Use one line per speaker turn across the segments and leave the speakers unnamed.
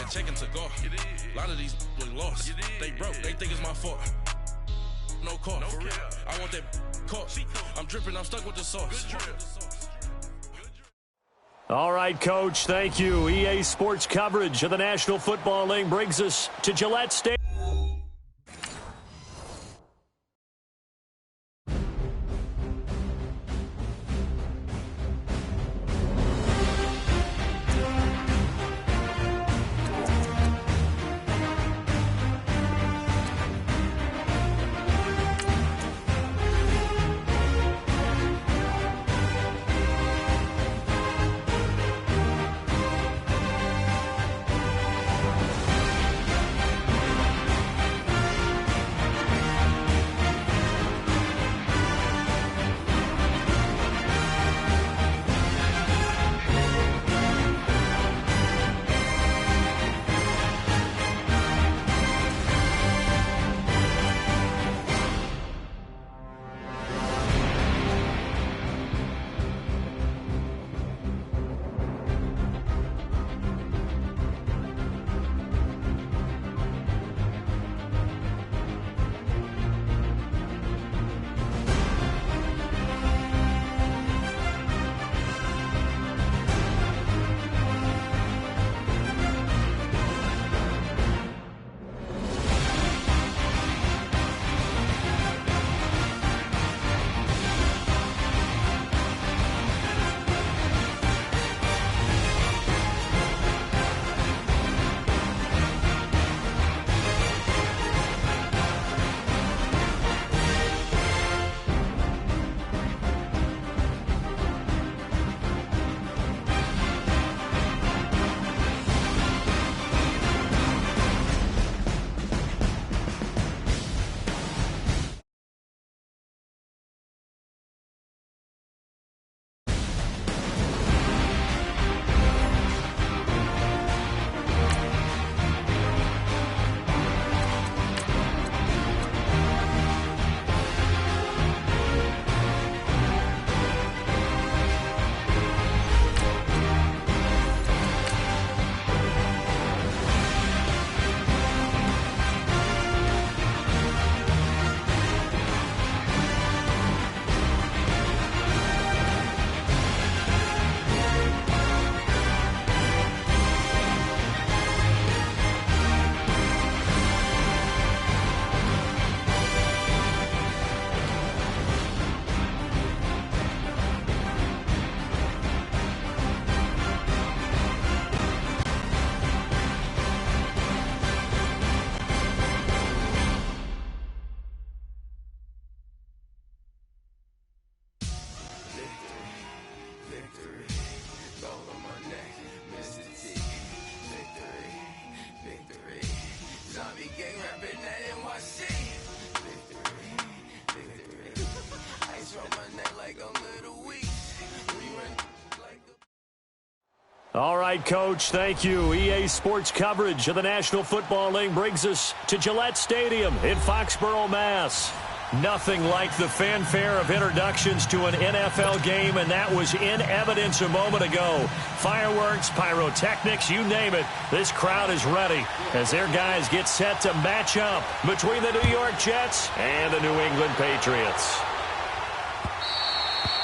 that checking to go. A lot of these was lost. They broke, they think it's my fault. No call, for real. I want that caught. I'm dripping, I'm stuck with the sauce.
All right, Coach, thank you. EA Sports coverage of the National Football League brings us to Gillette Stadium. All right, Coach, thank you. EA Sports coverage of the National Football League brings us to Gillette Stadium in Foxborough, Mass. Nothing like the fanfare of introductions to an NFL game, and that was in evidence a moment ago. Fireworks, pyrotechnics, you name it. This crowd is ready as their guys get set to match up between the New York Jets and the New England Patriots.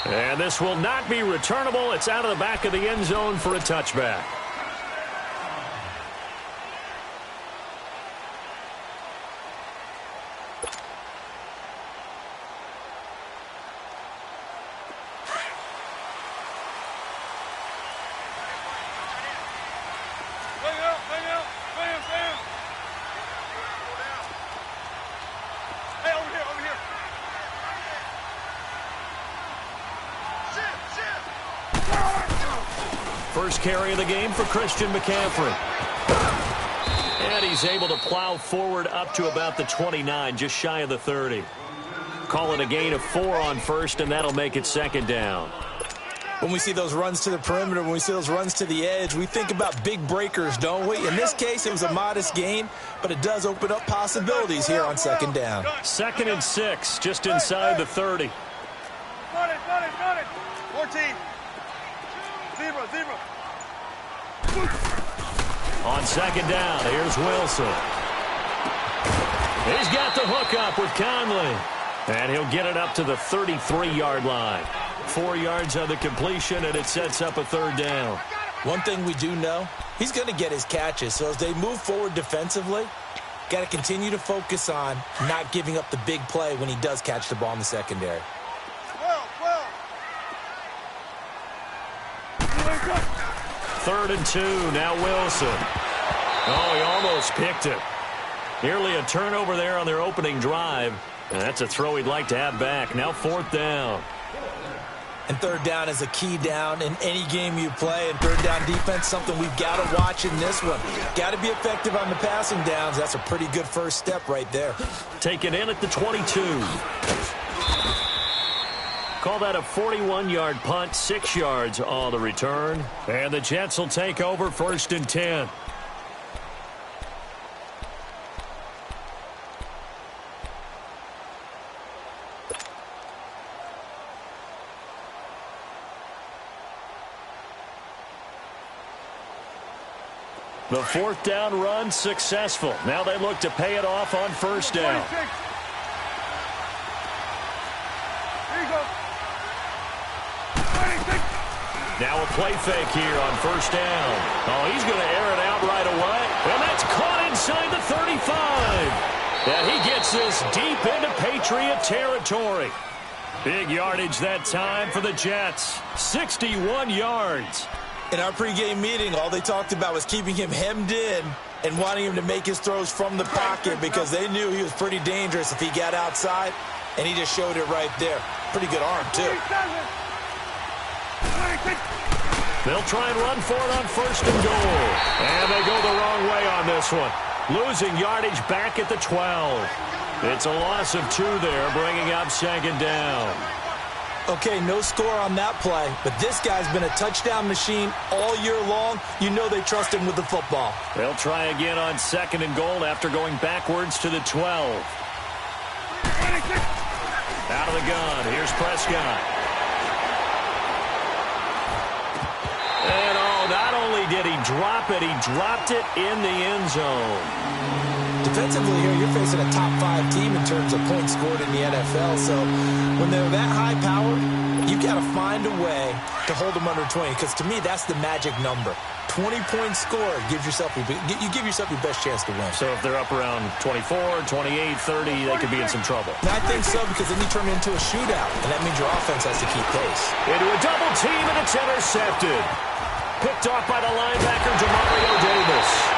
And this will not be returnable. It's out of the back of the end zone for a touchback. First carry of the game for Christian McCaffrey. And he's able to plow forward up to about the 29, just shy of the 30. Call it a gain of 4 on first, and that'll make it second down.
When we see those runs to the perimeter, when we see those runs to the edge, we think about big breakers, don't we? In this case, it was a modest gain, but it does open up possibilities here on second down.
2nd and 6, just inside the 30.
14. Zero.
On second down, here's Wilson. He's got the hook up with Conley. And he'll get it up to the 33-yard line. 4 yards on the completion, and it sets up a third down.
One thing we do know, he's going to get his catches. So as they move forward defensively, got to continue to focus on not giving up the big play when he does catch the ball in the secondary.
Third and 2, now Wilson. Oh, he almost picked it. Nearly a turnover there on their opening drive. And that's a throw he'd like to have back. Now 4th down.
And 3rd down is a key down in any game you play. And 3rd down defense, something we've got to watch in this one. Got to be effective on the passing downs. That's a pretty good first step right there.
Taken in at the 22. Call that a 41-yard punt, 6 yards on the return. And the Jets will take over 1st and 10. The 4th down run successful. Now they look to pay it off on 1st down. Now a play fake here on 1st down. Oh, he's going to air it out right away. And that's caught inside the 35. And he gets this deep into Patriot territory. Big yardage that time for the Jets. 61 yards.
In our pregame meeting, all they talked about was keeping him hemmed in and wanting him to make his throws from the pocket because they knew he was pretty dangerous if he got outside, and he just showed it right there. Pretty good arm, too.
They'll try and run for it on 1st and goal. And they go the wrong way on this one. Losing yardage back at the 12. It's a loss of 2 there, bringing up 2nd down.
Okay, no score on that play, but this guy's been a touchdown machine all year long. You know they trust him with the football.
They'll try again on 2nd and goal after going backwards to the 12. Out of the gun, here's Prescott. And not only did he drop it, he dropped it in the end zone.
Defensively here, you're facing a top 5 team in terms of points scored in the NFL. So when they're that high powered, you've got to find a way to hold them under 20. Because to me, that's the magic number. 20-point score gives yourself you give yourself your best chance to win.
So if they're up around 24, 28, 30, they could be in some trouble.
And I think so, because then you turn it into a shootout, and that means your offense has to keep pace.
Into a double team, and it's intercepted. Picked off by the linebacker, Demario Davis.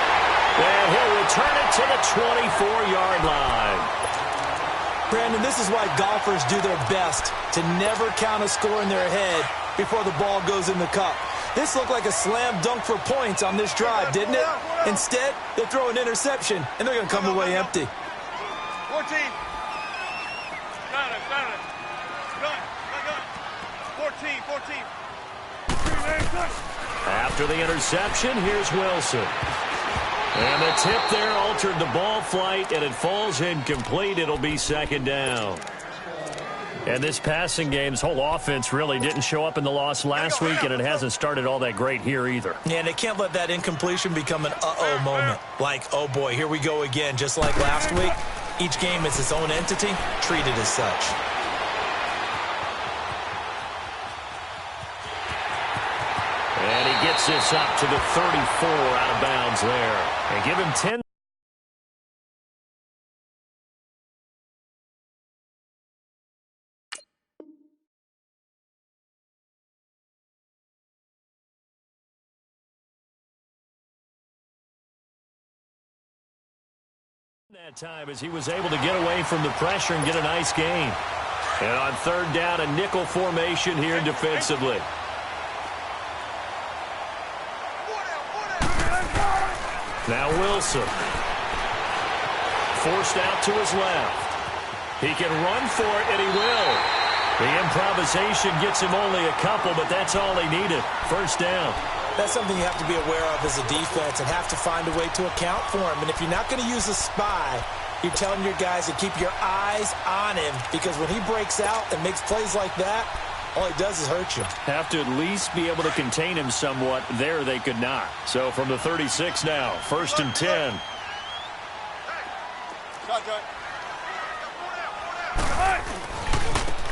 And he'll return it to the 24-yard line.
Brandon, this is why golfers do their best to never count a score in their head before the ball goes in the cup. This looked like a slam dunk for points on this drive, didn't it? Instead, they throw an interception, and they're going to come away empty.
14. Got it. Gun. 14.
After the interception, here's Wilson. And the tip there altered the ball flight, and it falls incomplete. It'll be 2nd down. And this passing game's whole offense really didn't show up in the loss last week, and it hasn't started all that great here either.
Yeah, and they can't let that incompletion become an uh-oh moment. Like, oh boy, here we go again. Just like last week, each game is its own entity, treated as such.
And he gets this up to the 34 out of bounds there. And give him 10. That time as he was able to get away from the pressure and get a nice gain. And on 3rd down, a nickel formation here defensively. Now Wilson. Forced out to his left. He can run for it, and he will. The improvisation gets him only a couple, but that's all he needed. 1st down.
That's something you have to be aware of as a defense and have to find a way to account for him. And if you're not going to use a spy, you're telling your guys to keep your eyes on him, because when he breaks out and makes plays like that, All he does is hurt you.
Have to at least be able to contain him somewhat. There they could not. So from the 36 now, 1st and 10.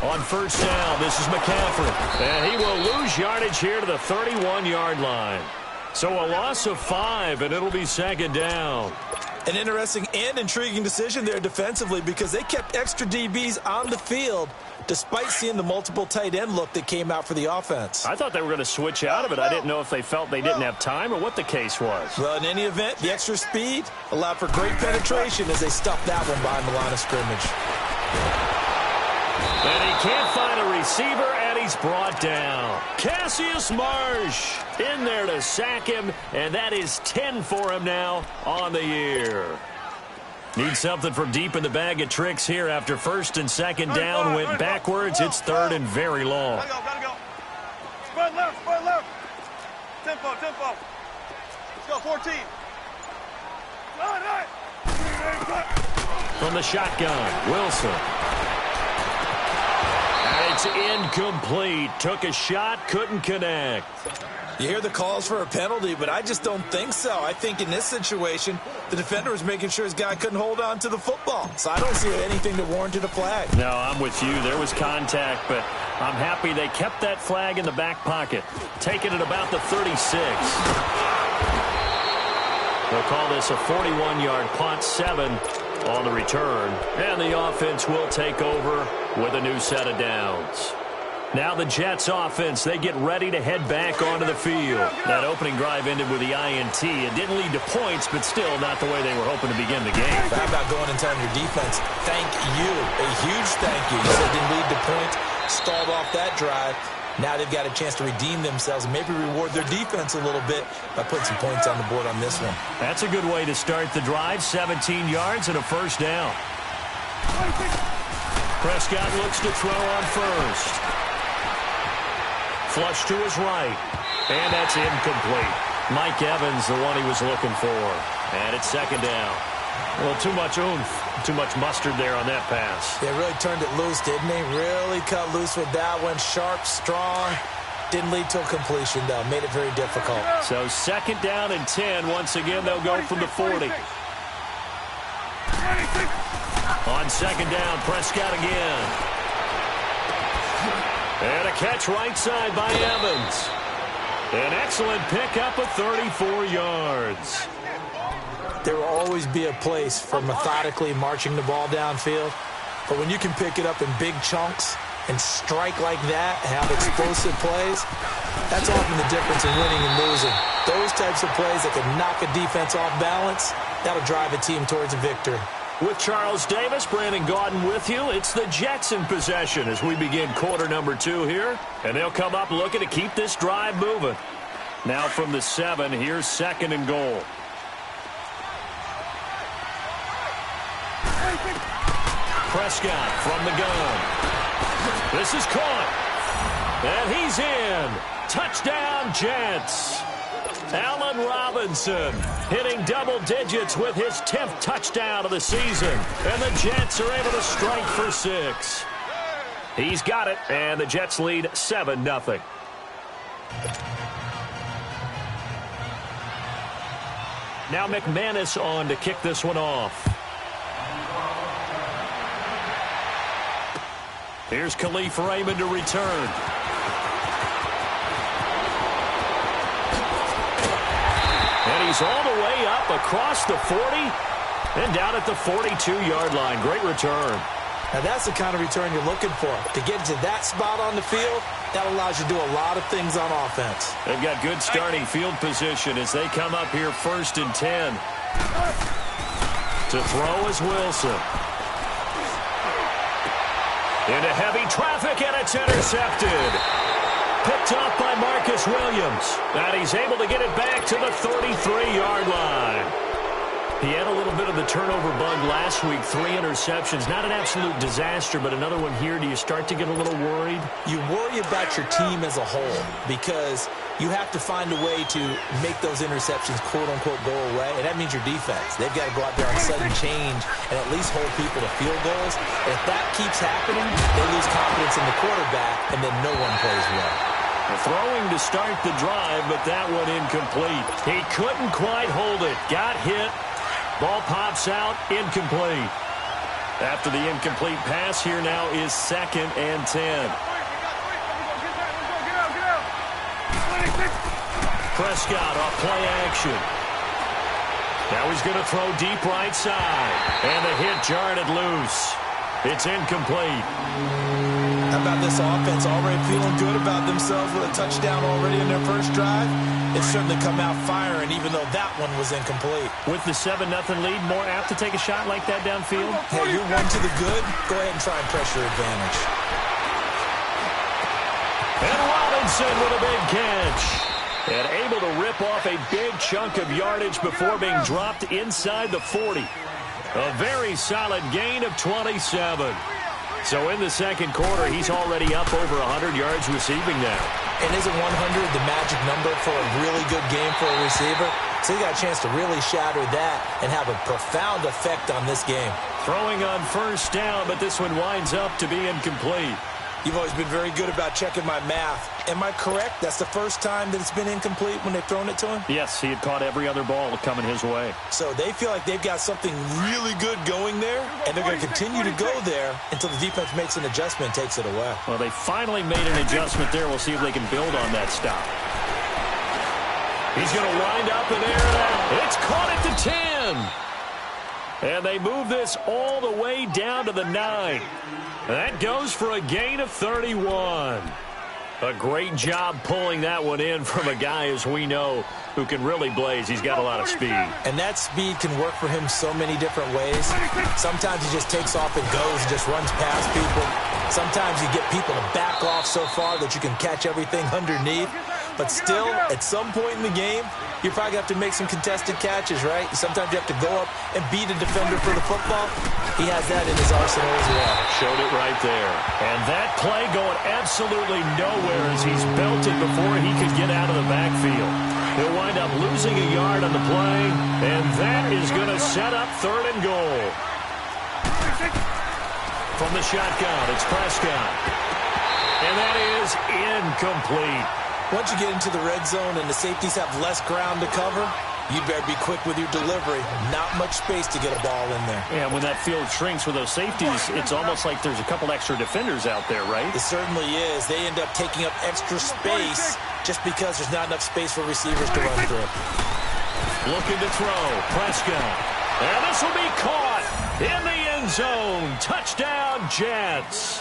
On 1st down, this is McCaffrey. And he will lose yardage here to the 31-yard line. So a loss of 5, and it'll be 2nd down.
An interesting and intriguing decision there defensively because they kept extra DBs on the field despite seeing the multiple tight end look that came out for the offense.
I thought they were going to switch out of it. I didn't know if they felt they didn't have time or what the case was.
Well, in any event, the extra speed allowed for great penetration as they stuffed that one behind the line of scrimmage.
And he can't find a receiver, and he's brought down. Cassius Marsh in there to sack him, and that is 10 for him now on the year. Need something from deep in the bag of tricks here after 1st and 2nd down went backwards. It's 3rd and very long.
Gotta go. Spread left. Tempo. Let's go, 14.
From the shotgun, Wilson. And it's incomplete. Took a shot, couldn't connect.
You hear the calls for a penalty, but I just don't think so. I think in this situation, the defender was making sure his guy couldn't hold on to the football. So I don't see anything that warranted a flag.
No, I'm with you. There was contact, but I'm happy they kept that flag in the back pocket. Taking it about the 36. They'll call this a 41-yard punt, 7 on the return. And the offense will take over with a new set of downs. Now the Jets offense, they get ready to head back onto the field. That opening drive ended with the INT. It didn't lead to points, but still not the way they were hoping to begin the game.
How about going and telling your defense, thank you, a huge thank you. You said it didn't lead to points, stalled off that drive. Now they've got a chance to redeem themselves and maybe reward their defense a little bit by putting some points on the board on this one.
That's a good way to start the drive. 17 yards and a 1st down. Prescott looks to throw on 1st. Flush to his right. And that's incomplete. Mike Evans, the one he was looking for. And it's 2nd down. Well, too much oomph, too much mustard there on that pass.
They really turned it loose, didn't they? Really cut loose with that one. Sharp, strong. Didn't lead to a completion, though. Made it very difficult.
So 2nd down and 10. Once again, they'll go from the 40. On 2nd down, Prescott again. And a catch right side by Evans. An excellent pickup of 34 yards.
There will always be a place for methodically marching the ball downfield. But when you can pick it up in big chunks and strike like that, have explosive plays, that's often the difference in winning and losing. Those types of plays that can knock a defense off balance, that'll drive a team towards a victory.
With Charles Davis, Brandon Gaudin with you. It's the Jets in possession as we begin quarter number 2 here. And they'll come up looking to keep this drive moving. Now from the 7, here's 2nd and goal. Prescott from the gun. This is caught. And he's in. Touchdown, Jets. Allen Robinson hitting double digits with his 10th touchdown of the season. And the Jets are able to strike for 6. He's got it, and the Jets lead 7-0. Now McManus on to kick this one off. Here's Khalif Raymond to return. And he's all the way up across the 40 and down at the 42-yard line. Great return.
Now that's the kind of return you're looking for. To get to that spot on the field, that allows you to do a lot of things on offense.
They've got good starting field position as they come up here 1st and 10. To throw is Wilson. Into heavy traffic, and it's intercepted. Picked off by Marcus Williams. And he's able to get it back to the 33-yard line. He had a little bit of the turnover bug last week. 3 interceptions. Not an absolute disaster, but another one here. Do you start to get a little worried?
You worry about your team as a whole because you have to find a way to make those interceptions, quote-unquote, go away, and that means your defense. They've got to go out there on sudden change and at least hold people to field goals. And if that keeps happening, they lose confidence in the quarterback, and then no one plays well.
Throwing to start the drive, but that one incomplete. He couldn't quite hold it. Got hit. Ball pops out, incomplete. After the incomplete pass, here now is 2nd and 10. Prescott off play action. Now he's going to throw deep right side. And the hit jarred it loose. It's incomplete.
How about this offense already feeling good about themselves with a touchdown already in their first drive? It's certainly come out firing, even though that one was incomplete.
With the 7-0 lead, more apt to take a shot like that downfield?
Hey, you're one to the good. Go ahead and try and press your advantage.
And Robinson with a big catch. And able to rip off a big chunk of yardage before being dropped inside the 40. A very solid gain of 27. So in the second quarter, he's already up over 100 yards receiving now.
And isn't 100 the magic number for a really good game for a receiver? So he got a chance to really shatter that and have a profound effect on this game.
Throwing on first down, but this one winds up to be incomplete.
You've always been very good about checking my math. Am I correct? That's the first time that it's been incomplete when they've thrown it to him?
Yes, he had caught every other ball coming his way.
So they feel like they've got something really good going there, and they're going to continue to go there until the defense makes an adjustment and takes it away.
Well, they finally made an adjustment there. We'll see if they can build on that stop. He's going to wind up in there. It's caught at the 10. And they move this all the way down to the 9. That goes for a gain of 31. A great job pulling that one in from a guy, as we know, who can really blaze. He's got a lot of speed.
And that speed can work for him so many different ways. Sometimes he just takes off and goes and just runs past people. Sometimes you get people to back off so far that you can catch everything underneath. But still, at some point in the game, you're probably going to have to make some contested catches, right? Sometimes you have to go up and beat a defender for the football. He has that in his arsenal as well.
Showed it right there. And that play going absolutely nowhere as he's belted before he could get out of the backfield. He'll wind up losing a yard on the play, and that is going to set up 3rd and goal. From the shotgun, it's Prescott. And that is incomplete.
Once you get into the red zone and the safeties have less ground to cover, you better be quick with your delivery. Not much space to get a ball in there.
Yeah, when that field shrinks with those safeties, it's almost like there's a couple extra defenders out there, right?
It certainly is. They end up taking up extra space just because there's not enough space for receivers to run through.
Looking to throw. Prescott. And this will be caught in the end zone. Touchdown, Jets.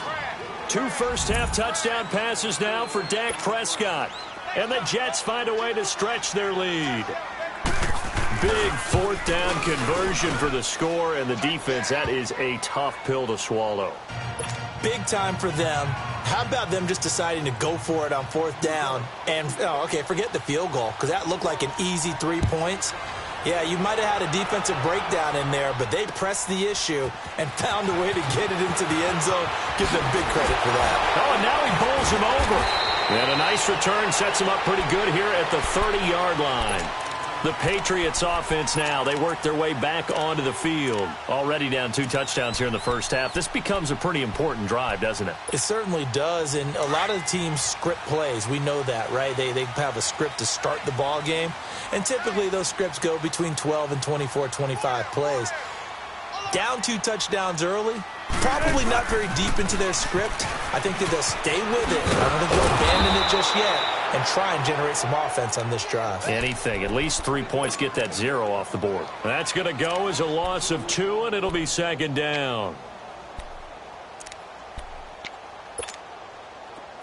2 first-half touchdown passes now for Dak Prescott. And the Jets find a way to stretch their lead. Big 4th down conversion for the score, and the defense, that is a tough pill to swallow.
Big time for them. How about them just deciding to go for it on 4th down? And, forget the field goal, because that looked like an easy 3 points. Yeah, you might have had a defensive breakdown in there, but they pressed the issue and found a way to get it into the end zone. Give them big credit for that.
Oh, and now he bowls him over. And a nice return sets him up pretty good here at the 30-yard line. The Patriots offense now, they work their way back onto the field. Already down 2 touchdowns here in the first half. This becomes a pretty important drive, doesn't it?
It certainly does, and a lot of the teams script plays. We know that, right? They have a script to start the ball game, and typically those scripts go between 12 and 24, 25 plays. Down 2 touchdowns early, probably not very deep into their script. I think that they'll stay with it. I don't think they'll abandon it just yet and try and generate some offense on this drive.
Anything. At least 3 points, get that 0 off the board. That's going to go as a loss of 2, and it'll be 2nd down.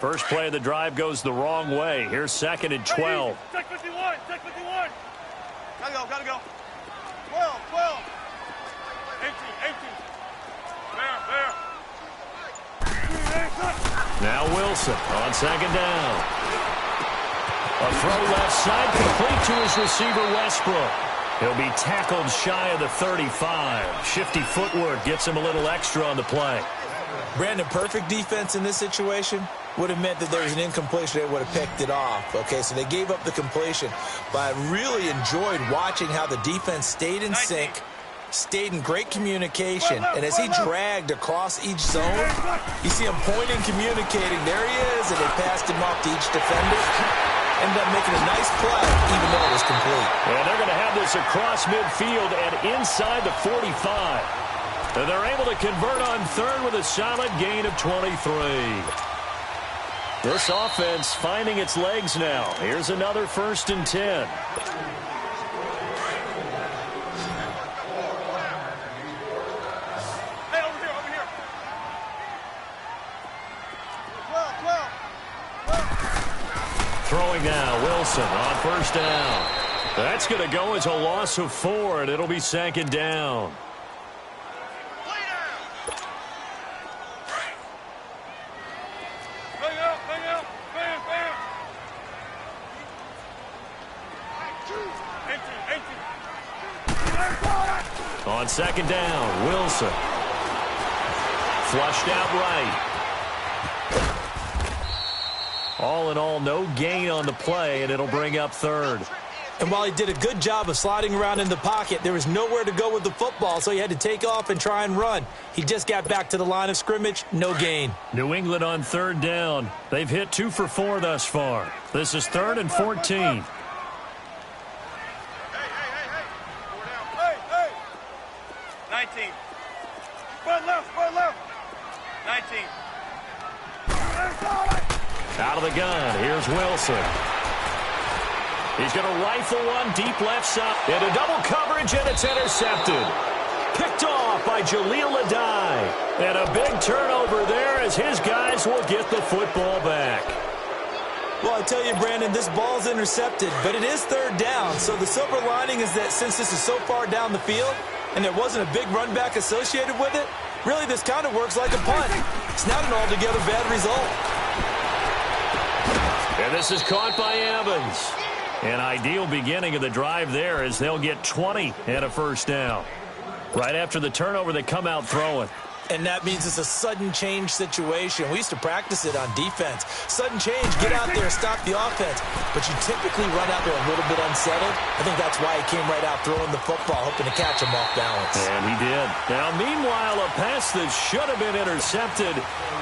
First play of the drive goes the wrong way. Here's 2nd and 12.
Take 51. Take 51. Gotta go. Gotta go. 12. 12. 18. 18. There.
Now Wilson on 2nd down. A throw left side complete to his receiver Westbrook. He'll be tackled shy of the 35. Shifty footwork gets him a little extra on the play.
Brandon, perfect defense in this situation. would have meant that there was an incompletion. They would have picked it off. Okay, so they gave up the completion. But I really enjoyed watching how the defense stayed in sync, stayed in great communication, and as he dragged across each zone, you see him pointing, communicating. There he is, and they passed him off to each defender. Ended up making a nice play, even though it was complete.
And they're going to have this across midfield and inside the 45. And they're able to convert on third with a solid gain of 23. This offense finding its legs now. Here's another 1st and 10.
Hey, over here. 12.
Throwing now, Wilson on 1st down. That's going to go as a loss of 4, and it'll be 2nd down.
Hang out. Bam. 18.
On 2nd down, Wilson. Flushed out right. All in all, no gain on the play, and it'll bring up 3rd.
And while he did a good job of sliding around in the pocket, there was nowhere to go with the football, so he had to take off and try and run. He just got back to the line of scrimmage, no gain.
New England on 3rd down. They've hit 2 for 4 thus far. This is 3rd and 14.
Hey. 19. Spread left. 19.
Out of the gun, here's Wilson. He's going to rifle one deep left side. Into double coverage, and it's intercepted. Picked off by Jaleel Adai. And a big turnover there as his guys will get the football back.
Well, I tell you, Brandon, this ball's intercepted, but it is 3rd down. So the silver lining is that since this is so far down the field and there wasn't a big run back associated with it, really this kind of works like a punt. It's not an altogether bad result.
And this is caught by Evans. An ideal beginning of the drive there as they'll get 20 and a 1st down. Right after the turnover, they come out throwing.
And that means it's a sudden change situation. We used to practice it on defense. Sudden change, get out there, stop the offense. But you typically run out there a little bit unsettled. I think that's why he came right out throwing the football, hoping to catch him off balance.
And he did. Now, meanwhile, a pass that should have been intercepted,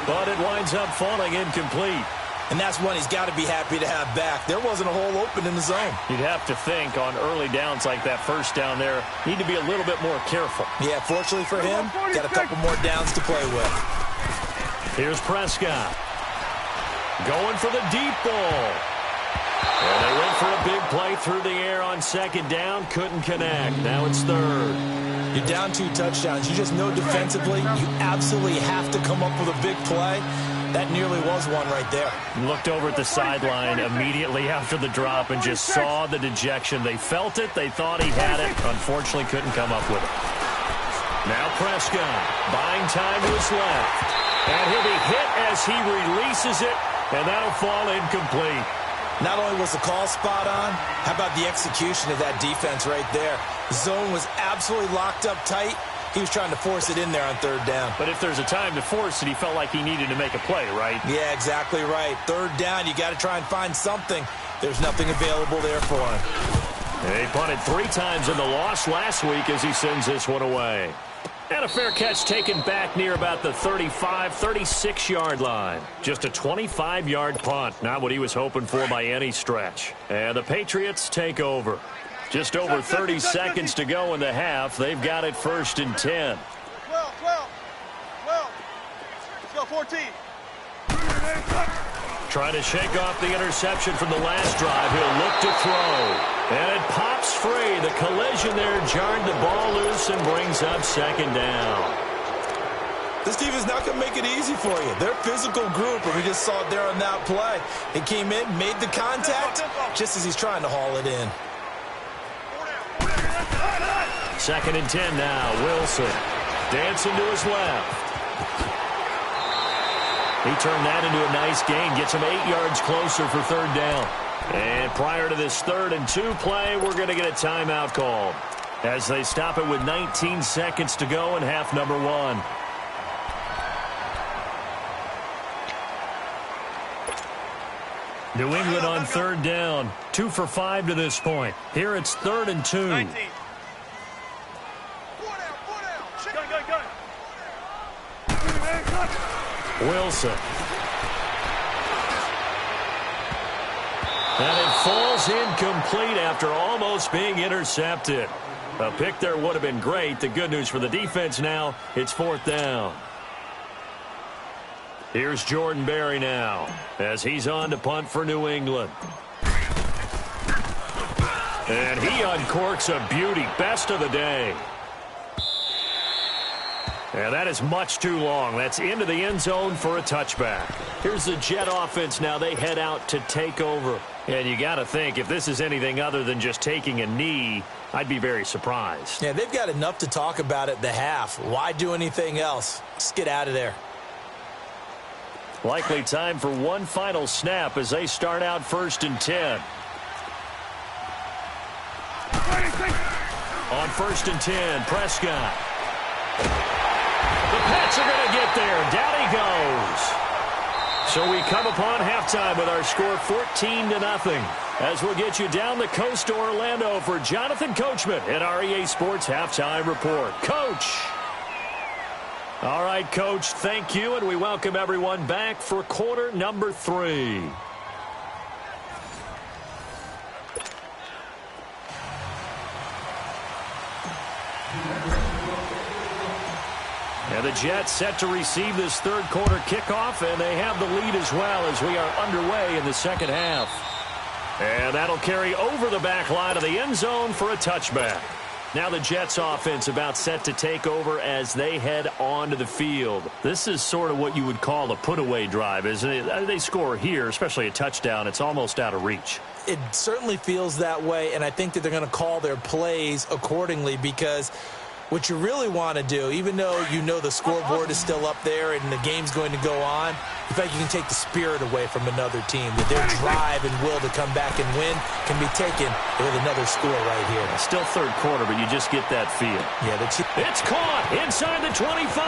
but it winds up falling incomplete.
And that's one he's got to be happy to have back. There wasn't a hole open in the zone.
You'd have to think on early downs like that 1st down there, need to be a little bit more careful.
Yeah, fortunately for him, got a couple more downs to play with.
Here's Prescott. Going for the deep ball. And they went for a big play through the air on 2nd down. Couldn't connect. Now it's 3rd.
You're down 2 touchdowns. You just know defensively you absolutely have to come up with a big play. That nearly was one right there.
Looked over at the sideline immediately after the drop and just saw the dejection. They felt it. They thought he had it. Unfortunately, couldn't come up with it. Now Prescott buying time to his left. And he'll be hit as he releases it, and that'll fall incomplete.
Not only was the call spot on, how about the execution of that defense right there? The zone was absolutely locked up tight. He was trying to force it in there on 3rd down.
But if there's a time to force it, he felt like he needed to make a play, right?
Yeah, exactly right. 3rd down, you got to try and find something. There's nothing available there for him.
He punted 3 times in the loss last week as he sends this one away. And a fair catch taken back near about the 35, 36-yard line. Just a 25-yard punt. Not what he was hoping for by any stretch. And the Patriots take over. Just over 30 seconds to go in the half. They've got it 1st and 10.
12. Let's go, 14.
Trying to shake off the interception from the last drive. He'll look to throw. And it pops free. The collision there jarred the ball loose and brings up 2nd down.
This team is not going to make it easy for you. They're a physical group, and we just saw it there on that play. He came in, made the contact, just as he's trying to haul it in.
2nd and 10 now. Wilson dancing to his left. He turned that into a nice gain. Gets him 8 yards closer for 3rd down. And prior to this 3rd and 2 play, we're going to get a timeout called as they stop it with 19 seconds to go in half number 1. New England on third down. 2 for 5 to this point. Here it's 3rd and 2.
19.
Wilson. And it falls incomplete after almost being intercepted. A pick there would have been great. The good news for the defense now, it's 4th down. Here's Jordan Berry now as he's on to punt for New England. And he uncorks a beauty. Best of the day. And that is much too long. That's into the end zone for a touchback. Here's the Jet offense now. They head out to take over. And you got to think, if this is anything other than just taking a knee, I'd be very surprised.
Yeah, they've got enough to talk about at the half. Why do anything else? Just get out of there.
Likely time for one final snap as they start out 1st and 10. On 1st and 10, Prescott. The Pats are going to get there. Down he goes. So we come upon halftime with our score 14-0. As we'll get you down the coast to Orlando for Jonathan Coachman at our EA Sports Halftime Report. Coach. All right, Coach, thank you, and we welcome everyone back for quarter number 3. And the Jets set to receive this third quarter kickoff, and they have the lead as well as we are underway in the second half. And that'll carry over the back line of the end zone for a touchback. Now the Jets offense about set to take over as they head onto the field. This is sort of what you would call a put-away drive, isn't it? They score here, especially a touchdown. It's almost out of reach.
It certainly feels that way, and I think that they're going to call their plays accordingly because what you really want to do, even though you know the scoreboard is still up there and the game's going to go on, in fact, you can take the spirit away from another team. That their drive and will to come back and win can be taken with another score right here.
Still third quarter, but you just get that feel.
Yeah,
it's caught inside the 25.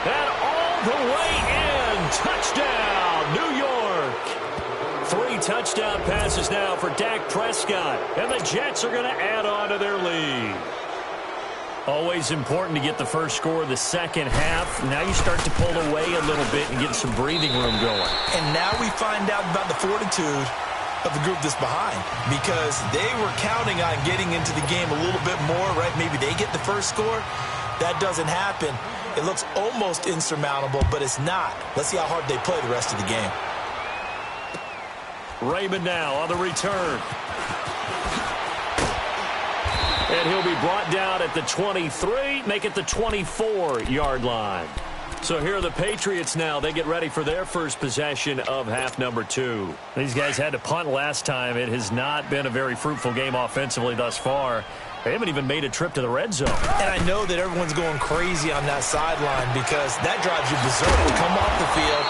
And all the way in. Touchdown, New York. 3 touchdown passes now for Dak Prescott. And the Jets are going to add on to their lead. Always important to get the first score of the second half. Now you start to pull away a little bit and get some breathing room going.
And now we find out about the fortitude of the group that's behind because they were counting on getting into the game a little bit more, right? Maybe they get the first score. That doesn't happen. It looks almost insurmountable, but it's not. Let's see how hard they play the rest of the game.
Raymond now on the return. And he'll be brought down at the 23, make it the 24-yard line. So here are the Patriots now. They get ready for their first possession of half number 2. These guys had to punt last time. It has not been a very fruitful game offensively thus far. They haven't even made a trip to the red zone.
And I know that everyone's going crazy on that sideline because that drives you berserk to come off the field,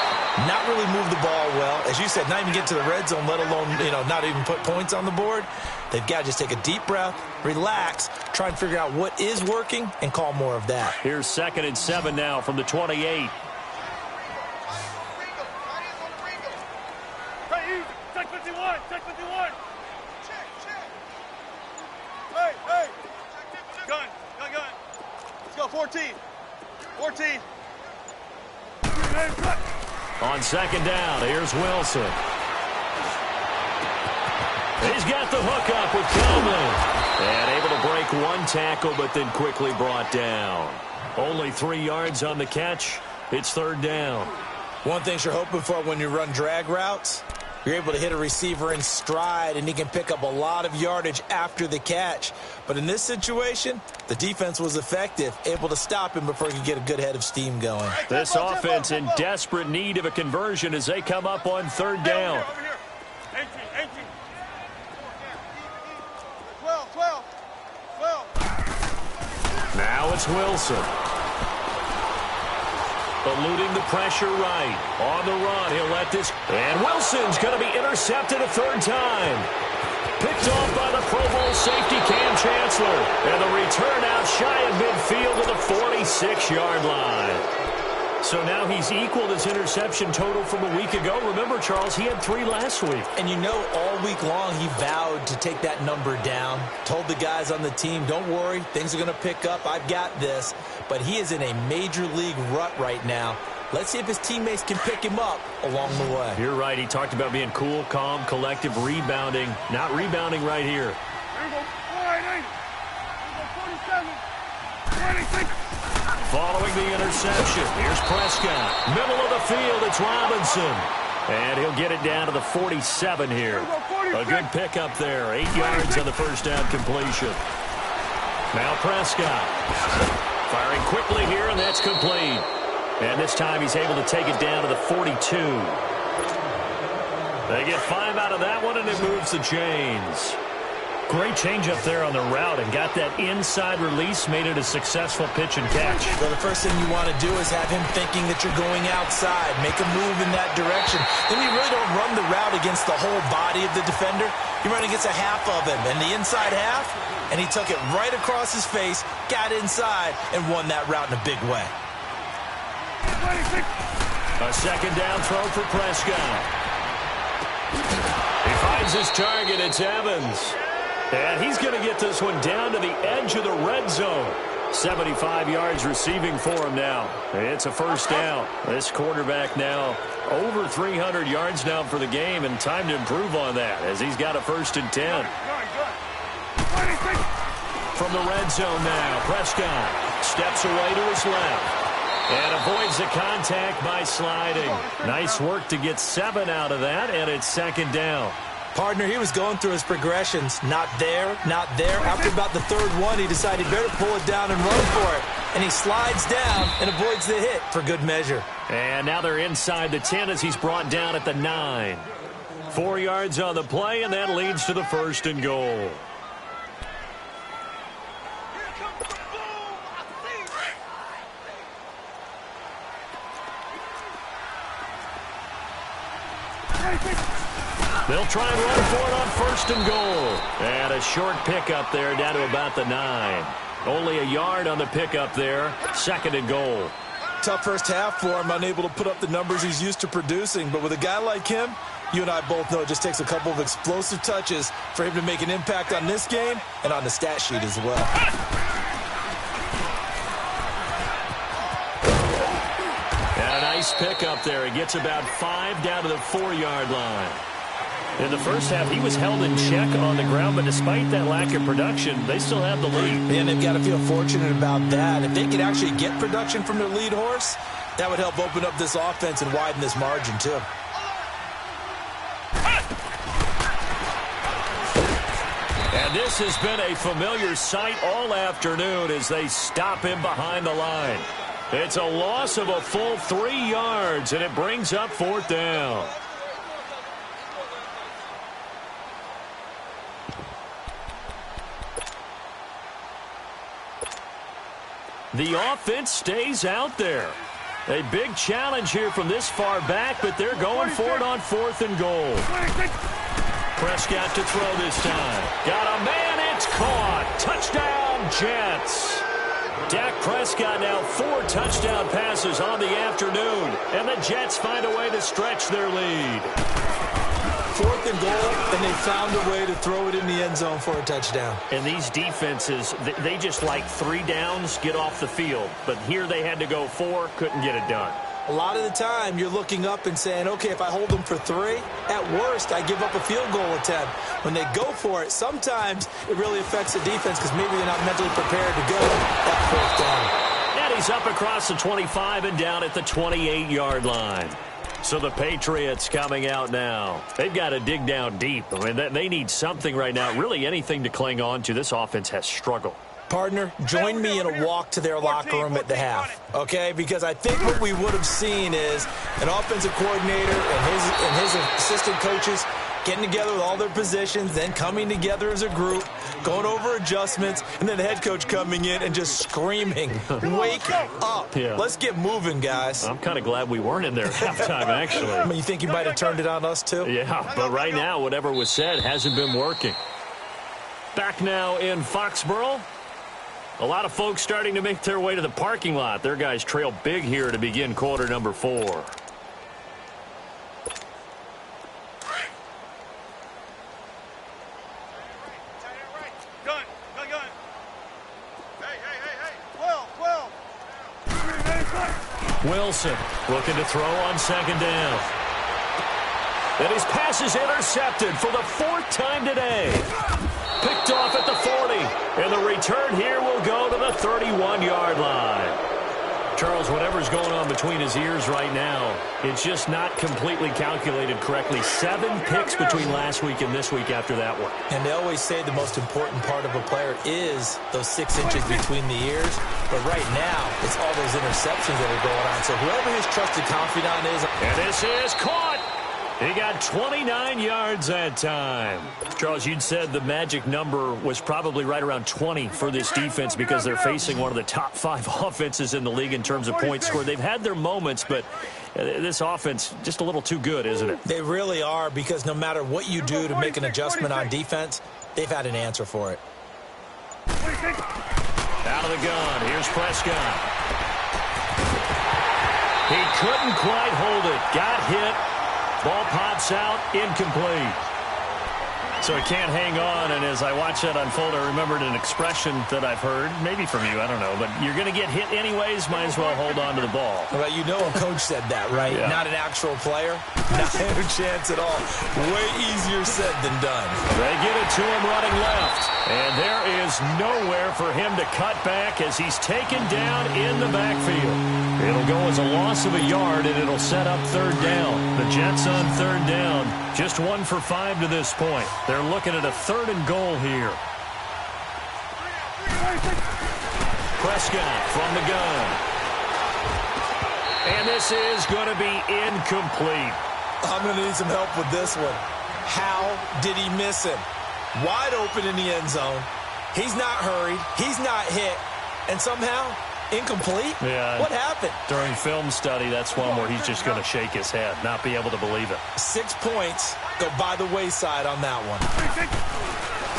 not really move the ball well. As you said, not even get to the red zone, let alone, not even put points on the board. They've got to just take a deep breath, relax, try and figure out what is working, and call more of that.
Here's 2nd and 7 now from the 28.
Hey, check 51, check 51. Hey. Gun. Let's go, 14.
On 2nd down, here's Wilson. He's got the hook up with Conley. And able to break one tackle, but then quickly brought down. Only 3 yards on the catch. It's 3rd down.
One thing you're hoping for when you run drag routes, you're able to hit a receiver in stride, and he can pick up a lot of yardage after the catch. But in this situation, the defense was effective, able to stop him before he could get a good head of steam going.
This offense in desperate need of a conversion as they come up on 3rd down.
Over here. 18. 12.
Now it's Wilson. Eluding the pressure right. On the run, he'll let this. And Wilson's going to be intercepted a 3rd time. Picked off by the Pro Bowl safety Cam Chancellor. And the return out shy of midfield to the 46-yard line. So now he's equaled his interception total from a week ago. Remember, Charles, he had 3 last week.
And you know, all week long he vowed to take that number down. Told the guys on the team, don't worry, things are going to pick up. I've got this. But he is in a major league rut right now. Let's see if his teammates can pick him up along the way.
You're right. He talked about being cool, calm, collective, rebounding. Not rebounding right here.
Here we go. 480. Here we go. 47. 26.
Following the interception, here's Prescott. Middle of the field, it's Robinson. And he'll get it down to the 47 here. A good pickup there. 8 yards on the first down completion. Now Prescott. Firing quickly here, and that's complete. And this time he's able to take it down to the 42. They get 5 out of that one, and it moves the chains. Great change up there on the route and got that inside release, made it a successful pitch and catch.
Well, the first thing you want to do is have him thinking that you're going outside, make a move in that direction. Then you really don't run the route against the whole body of the defender. You run against a half of him, and the inside half, and he took it right across his face, got inside, and won that route in a big way.
A second down throw for Prescott. He finds his target. It's Evans. And he's going to get this one down to the edge of the red zone. 75 yards receiving for him now. It's a first down. This quarterback now over 300 yards now for the game, and time to improve on that as he's got a 1st and 10. From the red zone now, Prescott steps away to his left and avoids the contact by sliding. Nice work to get 7 out of that, and it's 2nd down.
Partner, he was going through his progressions. Not there, not there. After about the 3rd one, he decided he better pull it down and run for it. And he slides down and avoids the hit for good measure.
And now they're inside the 10 as he's brought down at the 9. 4 yards on the play, and that leads to the 1st and goal. They'll try and run for it on 1st and goal. And a short pickup there down to about the 9. Only a yard on the pickup there. 2nd and goal.
Tough first half for him, unable to put up the numbers he's used to producing. But with a guy like him, you and I both know it just takes a couple of explosive touches for him to make an impact on this game and on the stat sheet as well.
And a nice pickup there. He gets about 5 down to the 4-yard line. In the first half, he was held in check on the ground, but despite that lack of production, they still have the lead.
And they've got to feel fortunate about that. If they could actually get production from their lead horse, that would help open up this offense and widen this margin, too.
And this has been a familiar sight all afternoon as they stop him behind the line. It's a loss of a full 3 yards, and it brings up 4th down. The offense stays out there. A big challenge here from this far back, but they're going for it on 4th and goal. Prescott to throw this time. Got a man, it's caught. Touchdown, Jets. Dak Prescott now 4 touchdown passes on the afternoon, and the Jets find a way to stretch their lead.
4th and goal, and they found a way to throw it in the end zone for a touchdown.
And these defenses, they just like 3 downs, get off the field. But here they had to go 4, couldn't get it done.
A lot of the time, you're looking up and saying, okay, if I hold them for 3, at worst, I give up a field goal attempt. When they go for it, sometimes it really affects the defense because maybe they're not mentally prepared to go that 4th down.
And he's up across the 25 and down at the 28-yard line. So the Patriots coming out now. They've got to dig down deep. I mean, they need something right now, really anything to cling on to. This offense has struggled.
Partner, join me in a walk to their locker room at the half, okay? Because I think what we would have seen is an offensive coordinator and his assistant coaches getting together with all their positions, then coming together as a group, going over adjustments, and then the head coach coming in and just screaming, wake up. Yeah. Let's get moving, guys.
I'm kind of glad we weren't in there at halftime, actually.
I mean, you think you might have turned it on us, too?
Yeah, but right now, whatever was said hasn't been working. Back now in Foxborough. A lot of folks starting to make their way to the parking lot. Their guys trail big here to begin quarter number 4.
Gun. Hey. 12.
Wilson looking to throw on second down. And his pass is intercepted for the 4th time today. Picked off at the 40. And the return here will go to the 31-yard line. Charles, whatever's going on between his ears right now, it's just not completely calculated correctly. 7 picks between last week and this week after that one.
And they always say the most important part of a player is those 6 inches between the ears. But right now, it's all those interceptions that are going on. So whoever his trusted confidant is.
And this is caught. He got 29 yards that time. Charles, you'd said the magic number was probably right around 20 for this defense because they're facing one of the top 5 offenses in the league in terms of points scored. They've had their moments, but this offense just a little too good, isn't it?
They really are, because no matter what you do to make an adjustment on defense, they've had an answer for it.
Out of the gun. Here's Prescott. He couldn't quite hold it. Got hit. Ball pops out, incomplete. So he can't hang on, and as I watch that unfold, I remembered an expression that I've heard, maybe from you, I don't know, but you're going to get hit anyways, might as well hold on to the ball.
Well, you know a coach said that, right?
Yeah.
Not an actual player. Not a chance at all. Way easier said than done.
They get it to him running left, and there is nowhere for him to cut back as he's taken down in the backfield. It'll go as a loss of a yard, and it'll set up 3rd down. The Jets on 3rd down, just 1 for 5 to this point. They're looking at a 3rd and goal here. Prescott from the gun. And this is going to be incomplete.
I'm going to need some help with this one. How did he miss him? Wide open in the end zone. He's not hurried. He's not hit. And somehow, incomplete?
Yeah.
What happened?
During film study, that's one where he's just going to shake his head, not be able to believe it.
6 points go by the wayside on that one.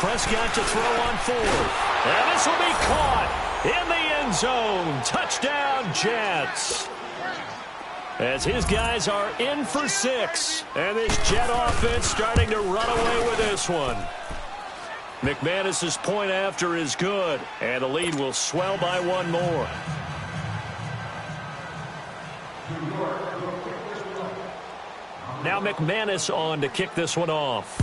Prescott to throw on 4th. And this will be caught in the end zone. Touchdown, Jets. As his guys are in for 6. And this Jet offense starting to run away with this one. McManus's point after is good, and the lead will swell by 1 more. Now McManus on to kick this one off.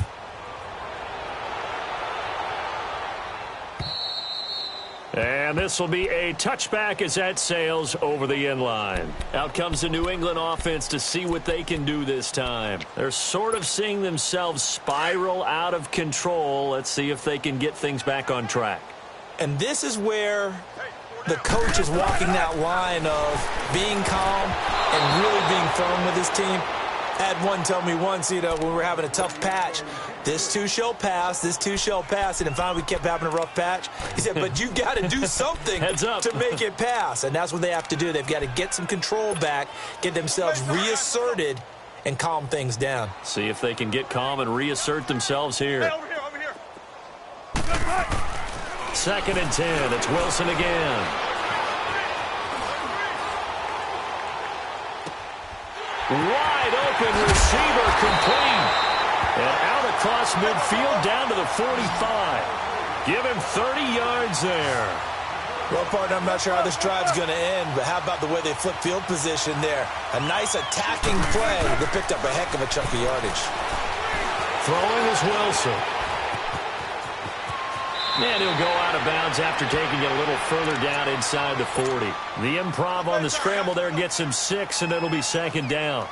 And this will be a touchback as that sails over the end line. Out comes the New England offense to see what they can do this time. They're sort of seeing themselves spiral out of control. Let's see if they can get things back on track.
And this is where the coach is walking that line of being calm and really being firm with his team. I had one tell me once, when we were having a tough patch, this too shall pass, this too shall pass. And then finally we kept having a rough patch. He said, but you got to do something to make it pass. And that's what they have to do. They've got to get some control back, get themselves reasserted, and calm things down.
See if they can get calm and reassert themselves here.
Hey, over here.
2nd and 10. It's Wilson again. Wide open receiver complete. And out across midfield down to the 45. Give him 30 yards there.
Well, partner, I'm not sure how this drive's going to end, but how about the way they flip field position there? A nice attacking play that picked up a heck of a chunk of yardage.
Throwing is Wilson. And he'll go out of bounds after taking it a little further down inside the 40. The improv on the scramble there gets him 6, and it'll be 2nd down.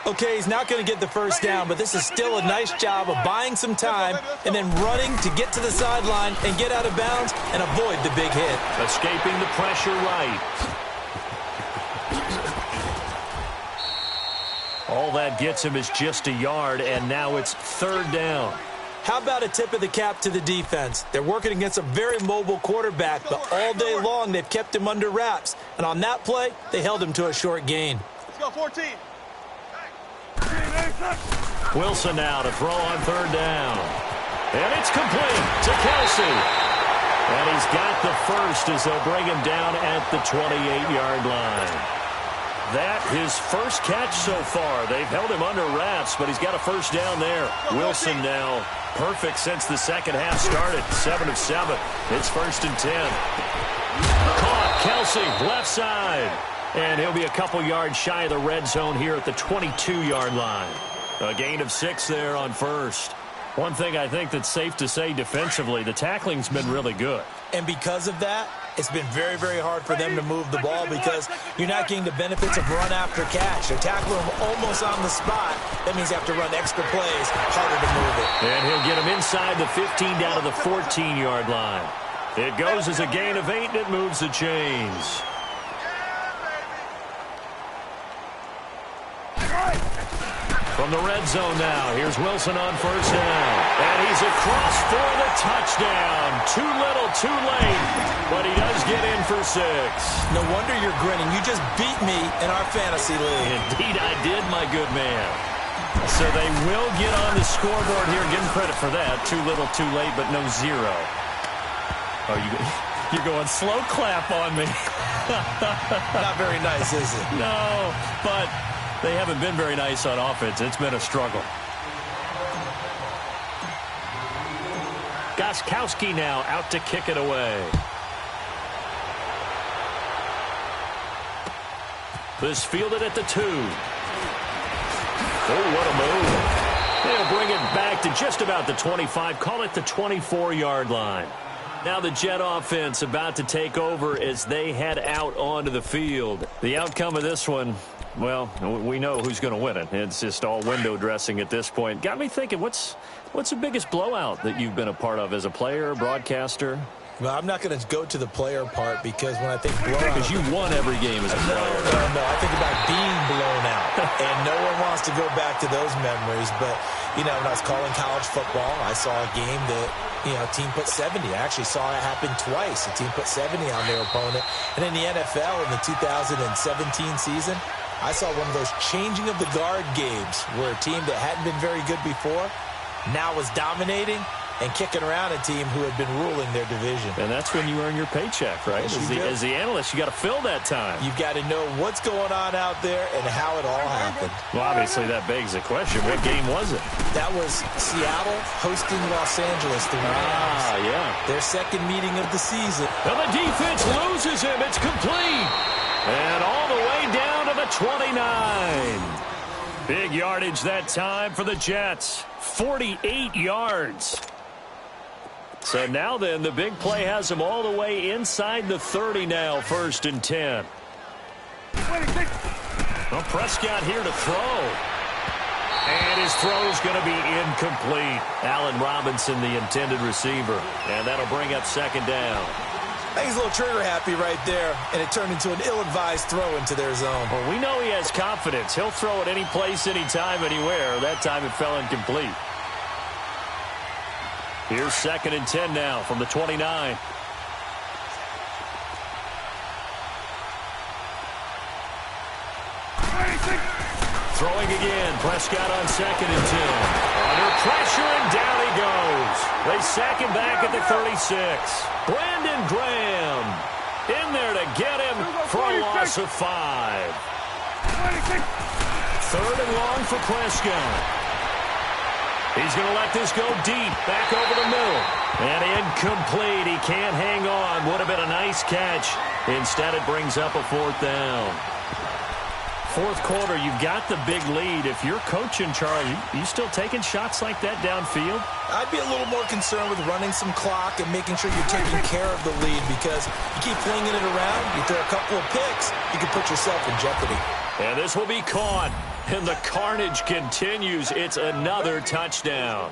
Okay, he's not going to get the first down, but this is still a nice job of buying some time and then running to get to the sideline and get out of bounds and avoid the big hit.
Escaping the pressure right. All that gets him is just a yard, and now it's 3rd down.
How about a tip of the cap to the defense? They're working against a very mobile quarterback, but all day long they've kept him under wraps. And on that play, they held him to a short gain.
Let's go, 14.
Wilson now to throw on 3rd down. And it's complete to Kelsey. And he's got the first as they'll bring him down at the 28-yard line. That his first catch so far. They've held him under wraps, but he's got a first down there. Wilson now perfect since the second half started. 7 of 7. It's 1st and 10. Caught. Kelsey, left side. And he'll be a couple yards shy of the red zone here at the 22-yard line. A gain of 6 there on first. One thing I think that's safe to say defensively, the tackling's been really good.
And because of that, it's been very, very hard for them to move the ball because you're not getting the benefits of run after catch. They're tackling him almost on the spot. That means you have to run extra plays, harder to move it.
And he'll get him inside the 15 down to the 14-yard line. It goes as a gain of 8, and it moves the chains. From the red zone now, here's Wilson on first down. And he's across for the touchdown. Too little, too late. But he does get in for 6.
No wonder you're grinning. You just beat me in our fantasy league.
Indeed I did, my good man. So they will get on the scoreboard here. Give him credit for that. Too little, too late, but no 0. Oh, you're going slow clap on me.
Not very nice, is it?
No, but they haven't been very nice on offense. It's been a struggle. Gostkowski now out to kick it away. This fielded at the 2. Oh, what a move. They'll bring it back to just about the 25. Call it the 24-yard line. Now the Jet offense about to take over as they head out onto the field. The outcome of this one, well, we know who's going to win it. It's just all window dressing at this point. Got me thinking, what's the biggest blowout that you've been a part of as a player, broadcaster?
Well, I'm not going to go to the player part because when I think blowout...
Because you won every game as a player.
No. I think about being blown out. And no one wants to go back to those memories. But, when I was calling college football, I saw a game that, a team put 70. I actually saw it happen twice. A team put 70 on their opponent. And in the NFL in the 2017 season, I saw one of those changing of the guard games where a team that hadn't been very good before now was dominating and kicking around a team who had been ruling their division.
And that's when you earn your paycheck, right?
Yes,
as the analyst, you got to fill that time.
You've got to know what's going on out there and how it all happened.
Well, obviously, that begs the question, what game was it?
That was Seattle hosting Los Angeles.
Yeah.
Their second meeting of the season.
And the defense loses him. It's complete. And all the way down to the 29. Big yardage that time for the Jets. 48 yards. So now then, the big play has him all the way inside the 30 now, 1st and 10. Well, Prescott here to throw. And his throw's going to be incomplete. Allen Robinson, the intended receiver. And that'll bring up 2nd down.
I think he's a little trigger happy right there, and it turned into an ill-advised throw into their zone.
Well, we know he has confidence. He'll throw it any place, anytime, anywhere. That time it fell incomplete. Here's 2nd and 10 now from the 29. Throwing again. Prescott on 2nd and 10. Under pressure, and down he goes. They sack him back at the 36. Brandon Graham in there to get him for a loss of 5. 3rd and long for Prescott. He's going to let this go deep, back over the middle. And incomplete. He can't hang on. Would have been a nice catch. Instead, it brings up a 4th down. 4th quarter, you've got the big lead. If you're coaching, Charlie, you still taking shots like that downfield?
I'd be a little more concerned with running some clock and making sure you're taking care of the lead because you keep flinging it around, you throw a couple of picks, you can put yourself in jeopardy.
And this will be caught. And the carnage continues. It's another touchdown.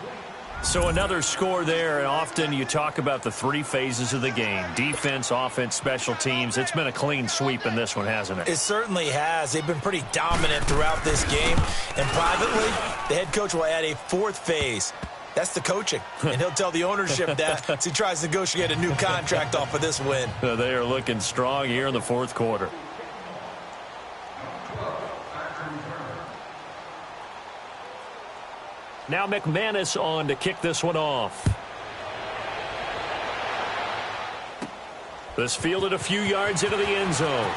So another score there. And often you talk about the 3 phases of the game. Defense, offense, special teams. It's been a clean sweep in this one, hasn't it?
It certainly has. They've been pretty dominant throughout this game. And privately, the head coach will add a 4th phase. That's the coaching. And he'll tell the ownership that as he tries to negotiate a new contract off of this win.
They are looking strong here in the 4th quarter. Now McManus on to kick this one off. This fielded a few yards into the end zone.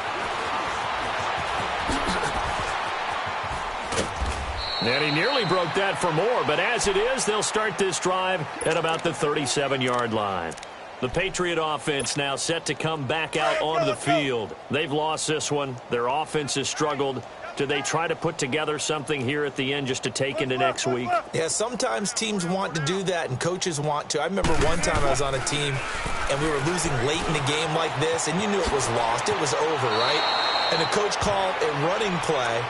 And he nearly broke that for more, but as it is, they'll start this drive at about the 37-yard line. The Patriot offense now set to come back out onto the field. They've lost this one. Their offense has struggled. Do they try to put together something here at the end just to take into next week?
Yeah, sometimes teams want to do that and coaches want to. I remember one time I was on a team and we were losing late in the game like this, and you knew it was lost. It was over, right? And the coach called a running play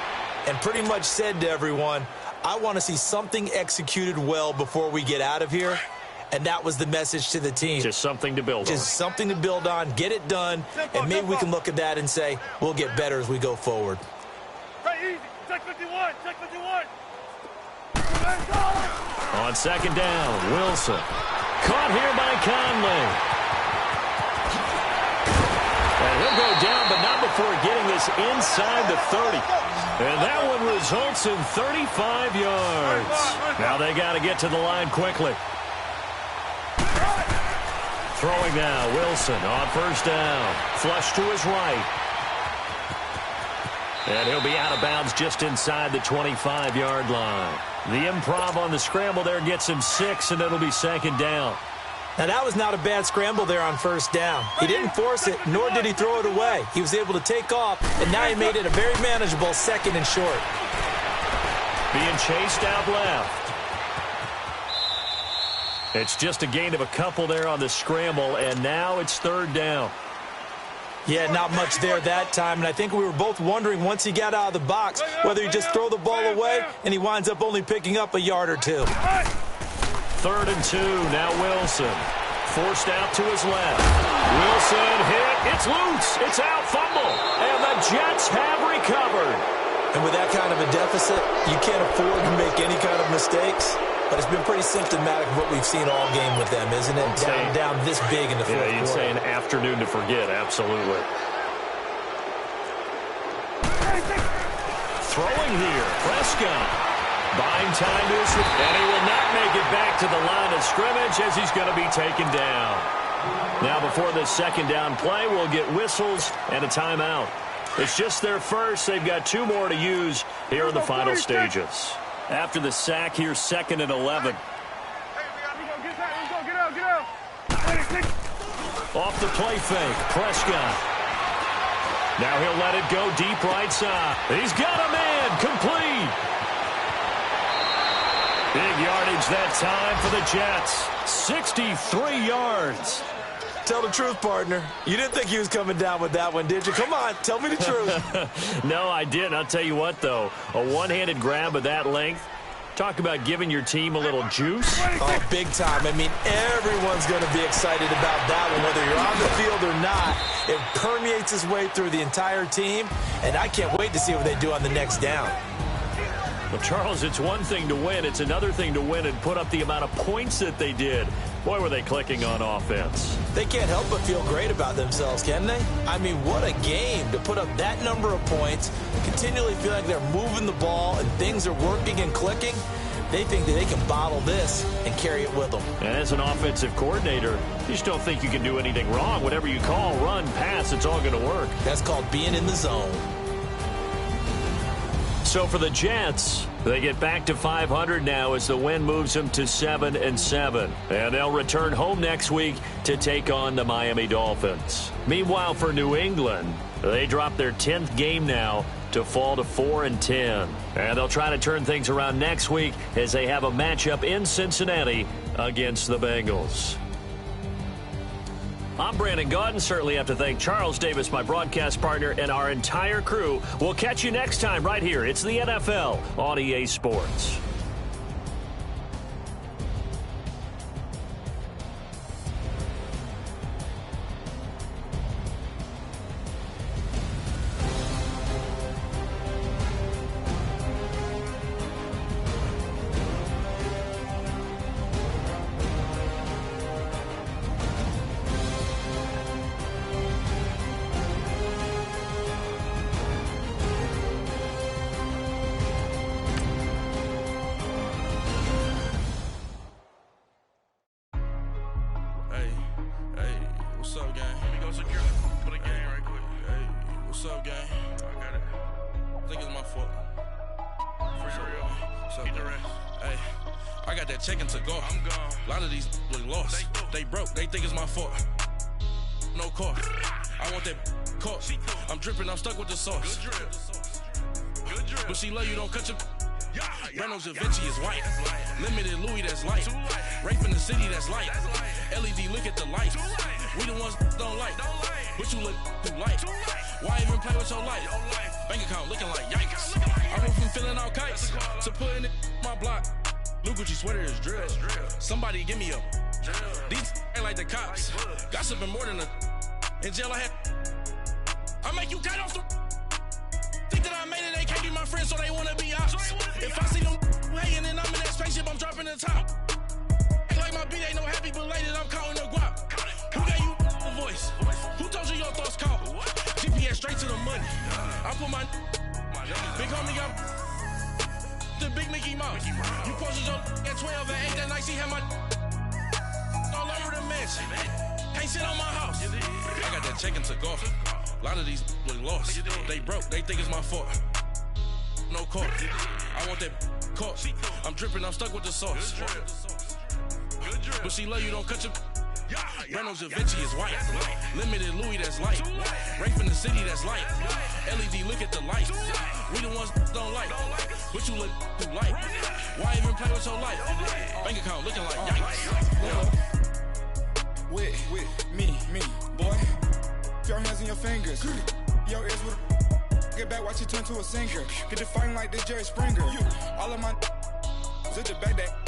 and pretty much said to everyone, I want to see something executed well before we get out of here. And that was the message to the team.
Just something to build on.
Just something to build on, get it done, and maybe we can look at that and say, we'll get better as we go forward.
Easy. Check 51. Check 51.
On second down, Wilson. Caught here by Conley. And he'll go down, but not before getting this inside the 30. And that one results in 35 yards. Now they got to get to the line quickly. Throwing now, Wilson on first down. Flush to his right. And he'll be out of bounds just inside the 25-yard line. The improv on the scramble there gets him 6, and it'll be second down.
Now, that was not a bad scramble there on first down. He didn't force it, nor did he throw it away. He was able to take off, and now he made it a very manageable second and short.
Being chased out left. It's just a gain of a couple there on the scramble, and now it's third down.
Yeah, not much there that time, and I think we were both wondering once he got out of the box whether he just throw the ball away, and he winds up only picking up a yard or two.
3rd and 2, now Wilson. Forced out to his left. Wilson hit, it's loose, it's out, fumble, and the Jets have recovered.
And with that kind of a deficit, you can't afford to make any kind of mistakes. But it's been pretty symptomatic of what we've seen all game with them, isn't it? Down this big in the fourth quarter.
Yeah, you'd say an afternoon to forget, absolutely. Throwing here, Prescott. Buying time to his, and he will not make it back to the line of scrimmage as he's going to be taken down. Now before this second down play, we'll get whistles and a timeout. It's just their first. They've got 2 more to use here in the final stages. After the sack here, 2nd and 11. Off the play fake, Prescott. Now he'll let it go deep right side. He's got a man, complete. Big yardage that time for the Jets. 63 yards.
Tell the truth, partner. You didn't think he was coming down with that one, did you? Come on, tell me the truth.
No, I didn't. I'll tell you what, though. A one-handed grab of that length. Talk about giving your team a little juice.
Oh, big time. I mean, everyone's going to be excited about that one, whether you're on the field or not. It permeates its way through the entire team, and I can't wait to see what they do on the next down.
Well, Charles, it's one thing to win. It's another thing to win and put up the amount of points that they did. Boy, were they clicking on offense.
They can't help but feel great about themselves, can they? I mean, what a game to put up that number of points, continually feel like they're moving the ball and things are working and clicking. They think that they can bottle this and carry it with them.
And as an offensive coordinator, you just don't think you can do anything wrong. Whatever you call, run, pass, it's all going to work.
That's called being in the zone.
So for the Jets, they get back to 500 now as the win moves them to 7-7. And they'll return home next week to take on the Miami Dolphins. Meanwhile, for New England, they drop their 10th game now to fall to 4-10. And they'll try to turn things around next week as they have a matchup in Cincinnati against the Bengals. I'm Brandon Gaudin. Certainly have to thank Charles Davis, my broadcast partner, and our entire crew. We'll catch you next time right here. It's the NFL on EA Sports.
got that check into go. I'm gone. A lot of these look lost. They broke. They think it's my fault. No car. I want that caught. I'm dripping. I'm stuck with the sauce. Good drip. But she love you. Don't cut your. Reynolds Da Vinci is white. Limited Louis, that's light. Rape in the city, that's light. LED, look at the light. We the ones don't like. But you look too light. Why even play with your life? Bank account looking like yikes. I went from filling out kites to putting it my block. Blue Gucci sweater is drill. Somebody give me a. These ain't like the cops. Gossiping more than a. In jail I had. I make you cut off the. Think that I made it, they can't be my friends, so they wanna be ops. If I see them hating and I'm in that spaceship, I'm dropping the top. Ain't like my beat ain't no happy belated, I'm counting the guap. Who gave you the voice? Who told you your thoughts count? GPS straight to the money. I put my big homie got the big Mickey Mouse. You posted your at 12 and 8 that night, she had my all over the mansion. Can't sit on my house. I got that check into golf. A lot of these look lost. They broke. They think it's my fault. No car. I want that caught. I'm dripping. I'm stuck with the sauce. But she love you. Don't cut your. Reynolds Da Vinci is white. Limited Louis, that's light. Rape in the city, that's light. LED, look at the light. We the ones don't like. But you look too light. Why even play with your life? Bank account looking like yikes.
With me, boy. Your hands in your fingers. Your ears with get back, watch you turn to a singer. Get to fighting like this Jerry Springer. All of my at the back that